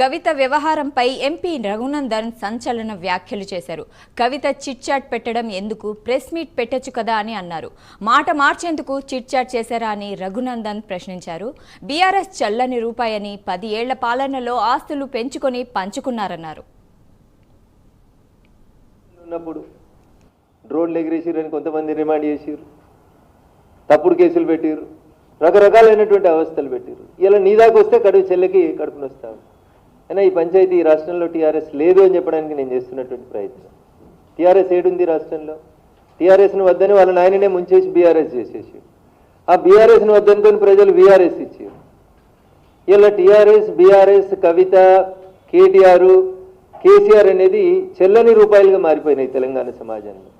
కవిత వ్యవహారంపై ఎంపీ రఘునందన్ సంచలన వ్యాఖ్యలు చేశారు. కవిత చిట్ చాట్ పెట్టడం ఎందుకు, ప్రెస్ మీట్ పెట్టొచ్చు కదా అని అన్నారు. మాట మార్చేందుకు చిట్ చాట్ చేశారా అని రఘునందన్ ప్రశ్నించారు. బీఆర్ఎస్ చల్లని రూపాయని 10 ఏళ్ల పాలనలో ఆస్తులు పెంచుకొని పంచుకున్నారన్నారు. డ్రోన్లు ఎగిరేసిరని కొంతమంది రిమాండ్ చేసిరు, తప్పుడు కేసులు పెట్టిరు, రకరకాలైనటువంటి అవస్థలు పెట్టిరు. ఇలా నీ దాకా వస్తే కడుపు చెల్లెకి కడుపుని వస్తావు. అయినా ఈ పంచాయతీ ఈ రాష్ట్రంలో టీఆర్ఎస్ లేదు అని చెప్పడానికి నేను చేస్తున్నటువంటి ప్రయత్నం. టీఆర్ఎస్ ఏడుంది రాష్ట్రంలో? టీఆర్ఎస్ను వద్దని వాళ్ళ నాయననే ముంచేసి బీఆర్ఎస్ చేసేసి, ఆ బీఆర్ఎస్ను వద్దనుకొని ప్రజలు బీఆర్ఎస్ ఇచ్చారు. ఇలా టీఆర్ఎస్, బీఆర్ఎస్, కవిత, కేటీఆర్, కేసీఆర్ అనేది చెల్లని రూపాయలుగా మారిపోయినాయి తెలంగాణ సమాజంలో.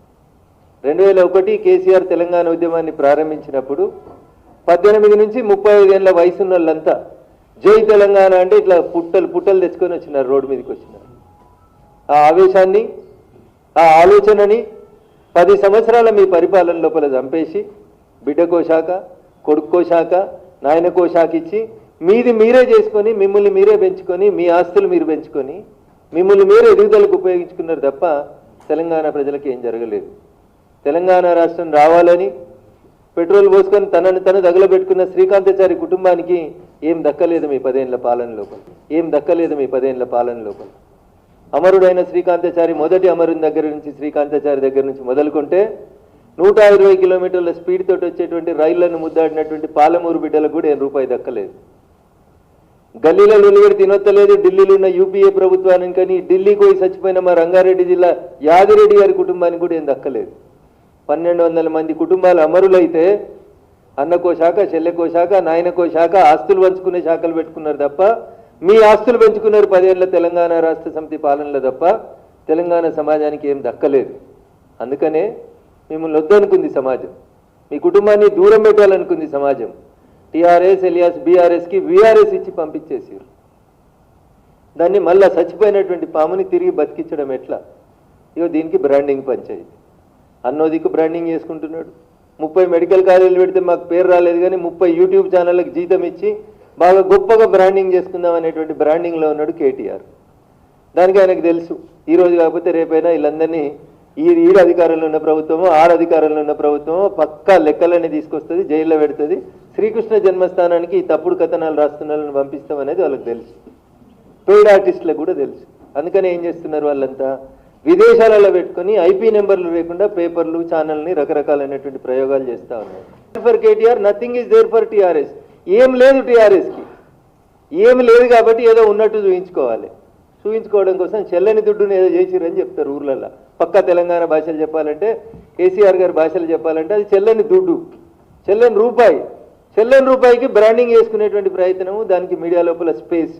2001 కేసీఆర్ తెలంగాణ ఉద్యమాన్ని ప్రారంభించినప్పుడు 18 నుంచి 35 ఏళ్ళ వయసున్న వాళ్ళంతా జై తెలంగాణ అంటే ఇట్లా పుట్టలు తెచ్చుకొని వచ్చినారు, రోడ్డు మీదకి వచ్చినారు. ఆ ఆవేశాన్ని, ఆ ఆలోచనని 10 సంవత్సరాల మీ పరిపాలన లోపల చంపేసి బిడ్డకో శాఖ, కొడుక్కో శాఖ, నాయనకో శాఖ ఇచ్చి మీది మీరే చేసుకొని, మిమ్మల్ని మీరే పెంచుకొని, మీ ఆస్తులు మీరు పెంచుకొని, మిమ్మల్ని మీరే ఎదుగుదలకు ఉపయోగించుకున్నారు తప్ప తెలంగాణ ప్రజలకు ఏం జరగలేదు. తెలంగాణ రాష్ట్రం రావాలని పెట్రోల్ పోసుకొని తనను తను తగలబెట్టుకున్న శ్రీకాంతాచారి కుటుంబానికి ఏం దక్కలేదు మీ 10 ఏళ్ల పాలన లోపల. అమరుడైన శ్రీకాంతాచారి, మొదటి అమరుని దగ్గర నుంచి, శ్రీకాంతాచారి దగ్గర నుంచి మొదలుకుంటే 120 కిలోమీటర్ల స్పీడ్ తోటి వచ్చేటువంటి రైళ్లను ముద్దాడినటువంటి పాలమూరు బిడ్డలకు కూడా రూపాయి దక్కలేదు. గల్లీలో నిలబడి తినొత్తలేదు. ఢిల్లీలో ఉన్న యూపీఏ ప్రభుత్వానికి కానీ ఢిల్లీకి పోయి చచ్చిపోయిన మా రంగారెడ్డి జిల్లా యాదిరెడ్డి గారి కుటుంబానికి కూడా ఏం దక్కలేదు. 1200 మంది కుటుంబాలు అమరులైతే అన్నకో శాఖ, చెల్లెకో శాఖ, నాయనకో శాఖ, ఆస్తులు పంచుకునే శాఖలు పెట్టుకున్నారు తప్ప మీ ఆస్తులు పెంచుకున్నారు 10 ఏళ్ల తెలంగాణ రాష్ట్ర సమితి పాలనలో తప్ప తెలంగాణ సమాజానికి ఏం దక్కలేదు. అందుకనే మిమ్మల్ని వద్దనుకుంది సమాజం, మీ కుటుంబాన్ని దూరం పెట్టాలనుకుంది సమాజం. టీఆర్ఎస్ ఎలియాస్ బీఆర్ఎస్కి వీఆర్ఎస్ ఇచ్చి పంపించేసారు. దాన్ని మళ్ళా చచ్చిపోయినటువంటి పాముని తిరిగి బతికించడం ఎట్లా? ఇగో దీనికి బ్రాండింగ్ పంచాయతీ. అన్నోదికు బ్రాండింగ్ చేసుకుంటున్నాడు. 30 మెడికల్ కాలేజీలు పెడితే మాకు పేరు రాలేదు కానీ 30 యూట్యూబ్ ఛానళ్ళకి జీతం ఇచ్చి బాగా గొప్పగా బ్రాండింగ్ చేసుకుందాం అనేటువంటి బ్రాండింగ్లో ఉన్నాడు కేటీఆర్. దానికి ఆయనకు తెలుసు, ఈరోజు కాకపోతే రేపైనా వీళ్ళందరినీ ఈడ అధికారంలో ఉన్న ప్రభుత్వమో, అధికారంలో ఉన్న ప్రభుత్వమో పక్కా లెక్కలన్నీ తీసుకొస్తుంది, జైల్లో పెడుతుంది. శ్రీకృష్ణ జన్మస్థానానికి ఈ తప్పుడు కథనాలు రాస్తున్న వాళ్ళని పంపిస్తాం అనేది వాళ్ళకి తెలుసు. పెయిడ్ ఆర్టిస్టులకు కూడా తెలుసు. అందుకని ఏం చేస్తున్నారు వాళ్ళంతా? విదేశాలలో పెట్టుకొని ఐపీ నెంబర్లు లేకుండా పేపర్లు, ఛానల్ని రకరకాలైనటువంటి ప్రయోగాలు చేస్తూ ఉన్నారు. For KTR nothing is there for TRS. ఏం లేదు టీఆర్ఎస్కి, ఏమి లేదు కాబట్టి ఏదో ఉన్నట్టు చూపించుకోవాలి. చూపించుకోవడం కోసం చెల్లని దుడ్డును ఏదో చేసిరని చెప్తారు ఊర్లలో. పక్కా తెలంగాణ భాషలు చెప్పాలంటే, కేసీఆర్ గారి భాషలు చెప్పాలంటే అది చెల్లని దుడ్డు, చెల్లని రూపాయి. చెల్లని రూపాయికి బ్రాండింగ్ చేసుకునేటువంటి ప్రయత్నము. దానికి మీడియా లోపల స్పేస్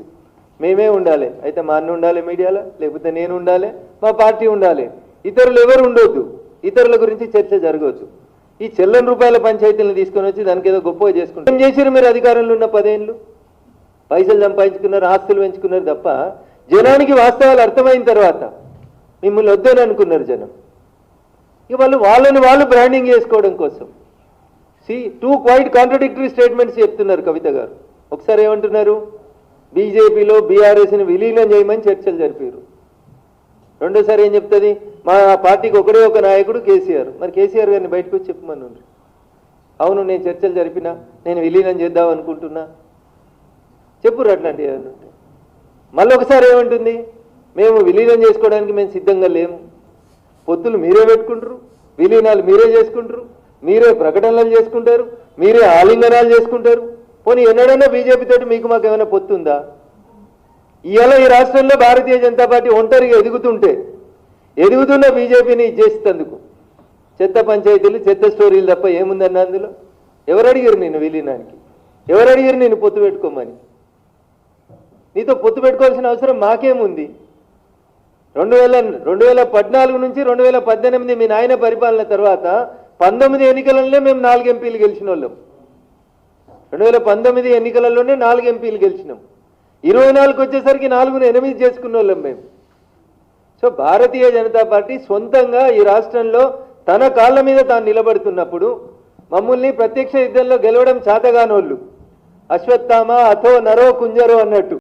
మేమే ఉండాలి. అయితే మా అన్న ఉండాలి మీడియాలో, లేకపోతే నేను ఉండాలి, మా పార్టీ ఉండాలి. ఇతరులు ఎవరు ఉండొద్దు, ఇతరుల గురించి చర్చ జరగవచ్చు. ఈ చెల్లని రూపాయల పంచాయతీలను తీసుకొని వచ్చి దానికి ఏదో గొప్పగా చేసుకుంటారు. ఏం చేశారు మీరు అధికారంలో ఉన్న 10 ఏళ్ళు? పైసలు సంపాదించుకున్నారు, ఆస్తులు పెంచుకున్నారు తప్ప జనానికి వాస్తవాలు అర్థమైన తర్వాత మిమ్మల్ని వద్దని అనుకున్నారు జనం. ఇక వాళ్ళని వాళ్ళు బ్రాండింగ్ చేసుకోవడం కోసం టూ క్వైట్ కాంట్రడిక్టరీ స్టేట్మెంట్స్ చెప్తున్నారు కవిత గారు. ఒకసారి ఏమంటున్నారు, బీజేపీలో బీఆర్ఎస్ని విలీనం చేయమని చర్చలు జరిపారు. రెండోసారి ఏం చెప్తుంది, మా పార్టీకి ఒకడే ఒక నాయకుడు కేసీఆర్. మరి కేసీఆర్ గారిని బయటకు వచ్చి చెప్పమని. అవును నేను చర్చలు జరిపినా, నేను విలీనం చేద్దాం అనుకుంటున్నా, చెప్పురు అట్లాంటి ఏమన్నా. మళ్ళీ ఒకసారి ఏమంటుంది, మేము విలీనం చేసుకోవడానికి మేము సిద్ధంగా లేము. పొత్తులు మీరే పెట్టుకుంటారు, విలీనాలు మీరే చేసుకుంటారు, మీరే ప్రకటనలు చేసుకుంటారు, మీరే ఆలింగనాలు చేసుకుంటారు. పోనీ ఎన్నడన్నా బీజేపీ తోటి మీకు మాకు ఏమైనా పొత్తు ఉందా? ఇవాళ ఈ రాష్ట్రంలో భారతీయ జనతా పార్టీ ఒంటరిగా ఎదుగుతున్న బీజేపీని చేసేందుకు చెత్త పంచాయతీలు, చెత్త స్టోరీలు తప్ప ఏముందన్న అందులో? ఎవరు అడిగారు నేను విలీనానికి? ఎవరు అడిగారు నేను పొత్తు పెట్టుకోమని? నీతో పొత్తు పెట్టుకోవాల్సిన అవసరం మాకేముంది? 2014 నుంచి 2018 మీ నాయన పరిపాలన తర్వాత 19 ఎన్నికలలోనే మేము 4 ఎంపీలు గెలిచిన వాళ్ళం. 2019 ఎన్నికలలోనే 4 ఎంపీలు గెలిచినాం. 24 వచ్చేసరికి 4ను 8 చేసుకున్న వాళ్ళం మేము. సో భారతీయ జనతా పార్టీ సొంతంగా ఈ రాష్ట్రంలో తన కాళ్ళ మీద తాను నిలబడుతున్నప్పుడు మమ్మల్ని ప్రత్యక్ష యుద్ధంలో గెలవడం చేతగానోళ్ళు, అశ్వత్థామ అథో నరో కుంజరో అన్నట్టు